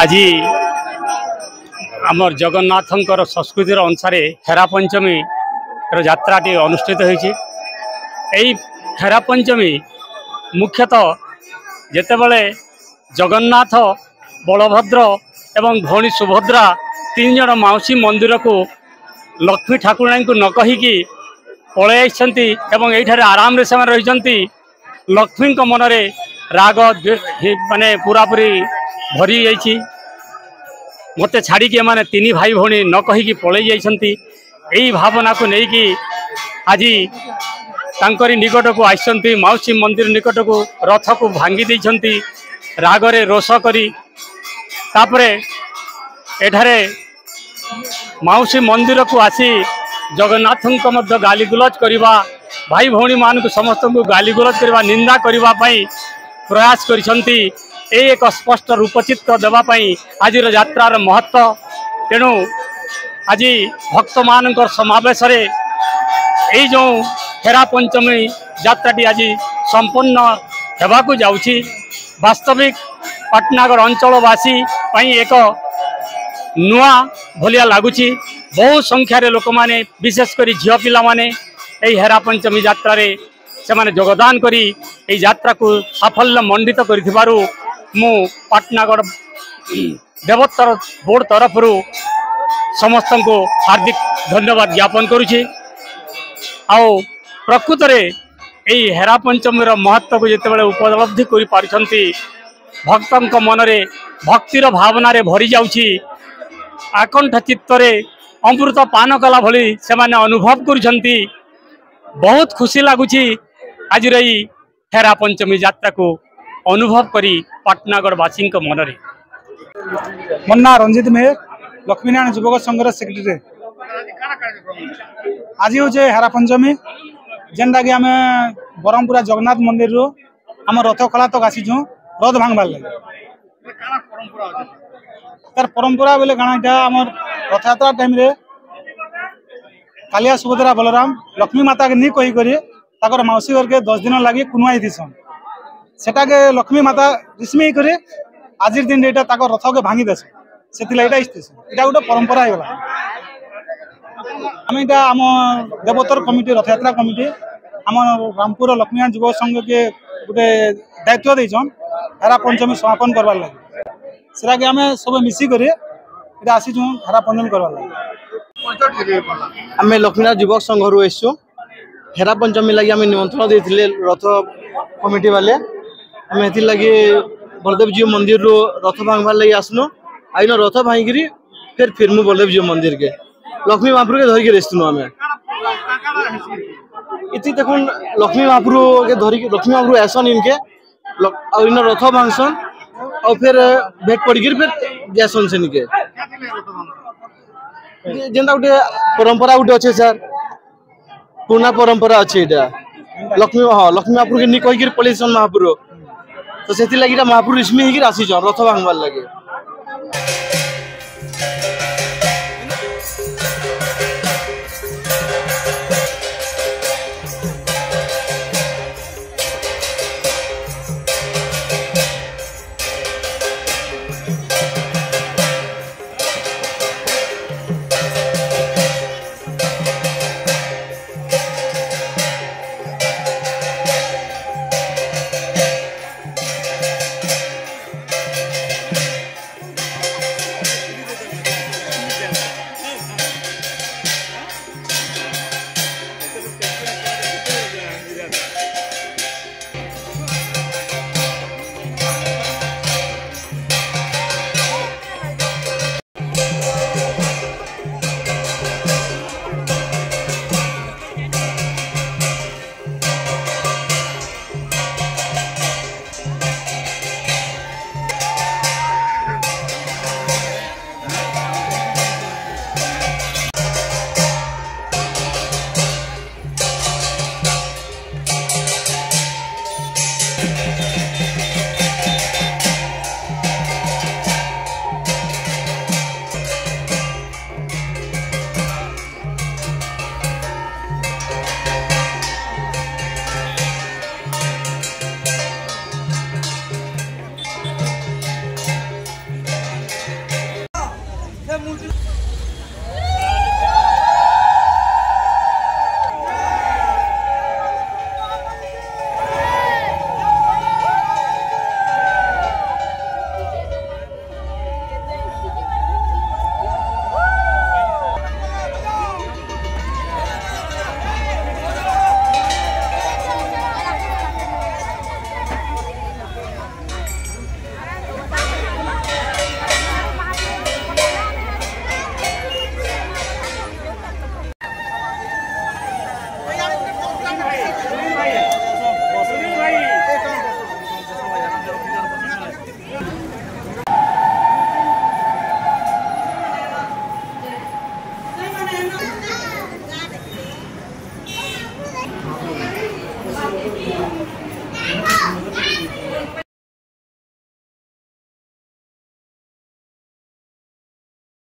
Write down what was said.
आज आमर जगन्नाथंकर संस्कृतिर अनुसार हेरा पंचमी यात्राटी अनुष्ठित होती। हेरा पंचमी मुख्यतः जेतेबेले जगन्नाथ बलभद्र एवं भौणी सुभद्रा तीन जन माउसी मंदिर को लक्ष्मी ठाकुराणी को न कहीकि पलैंती एवं आराम रे से रही लक्ष्मी मनरे राग माने पूरापूरी भरी जाइए। मत छाड़ी एमाने तीन भाई भौणी न कहीकि पलि जाइछंती। एही भावना को लेकिन आज तांकरी निकट को आइछंती माउसी मंदिर निकट को रथ को भांगी देइछंती रागरे रोष करी। तापरे एठारे माउसी मंदिर को आसी जगन्नाथ मध्य गाली गुलज करवा भाई भौणी मान को समस्त को गाली गुलज करवा निंदा करने प्रयास करिछंती। एक स्पष्ट रूपचित्र देवाई आज यात्रार महत्व। तेणु आज भक्त मान समावेश यही जो हेरा पंचमी यात्राटी आज संपन्न होगाकू जाउछि। वास्तविक पाटनागढ़ अंचलवासी एक नुआ भलिया लगुच। बहु संख्यार लोक मैंने विशेषकर झील पिला माने हेरा पंचमी यात्रा से माने योगदान करी यात्रा को साफल्य मंडित करिथिबारु मु पाटनागढ़ देवोत्तर बोर्ड तरफ समस्त को हार्दिक धन्यवाद ज्ञापन करुछि। आओ प्रकृत में हेरा पंचमी महत्व को जितेबाला उपलब्धि कर पारिछंती भक्तों मनरे भक्तिर भावना रे भरी जाउछि। आकंठ चित्तरे अमृत पान कला भली से माने अनुभव करुछंती। बहुत खुशी लगुछि आज हेरा पंचमी यात्रा को अनुभव करी पाटनागढ़वासी मनरे। मोर ना रंजित मेहर लक्ष्मीनारायण युवक संघर सेक्रेटरी। आज हूँ हेरा पंचमी जेनटा कि आम बरहमपुरा जगन्नाथ मंदिर रू आम रथ खला तक आसीचु रथ भांगबार लगे। तार परंपरा बोले काଣା इटा आम रथ यात्रा टाइम रे कालिया सुभद्रा बलराम लक्ष्मी माता के नहीं कही करी ताकर मौसी घर के 10 दिन लगी कुनुआई दिसन सेटा के लक्ष्मी माता रिश्मी करे आज दिन एटा ताकर रथ के भांगी देस से एटा गोटे परंपरा हो गला। आम इटा आम देवोत्तर कमिटी रथ यात्रा कमिटी आम रामपुर लक्ष्मीनारायण युवक संघ के गोटे दायित्व देछन हेरा पंचमी समापन करवार लगे। सेटा के आम सब मिसिक आसीचु हेरा पंचमी करवार लगे। आम लक्ष्मीनारायण युवक संघ रू आसु हेरा पंचमी लगी आम निमंत्रण देथिले रथ कमिटी वाले। आम हेथि लगी बलदेव जी मंदिर रू रथ भांगबार लगी आसनु। आइन रथ भांगी फिर फिरमु बलदेव जी मंदिर के लक्ष्मी महाप्रभु के धरिक रेस्तनु। आम इति देखुन लक्ष्मी महाप्रभु के धरिक लक्ष्मी महाप्रभु ऐसन इनके इन रथ भांगसन और फिर भेट पड़ी फिर जैसन से निके जेनता गोटे परंपरा गोटे अच्छे सर पुराना परंपरा अच्छे लक्ष्मी लक्ष्मी महाप्रभु के नहीं कहीकि पलैसन महाप्रभु तो से लगे महाप्रभु रिश्मी होकर आसीचन रथ भांगबार लगे।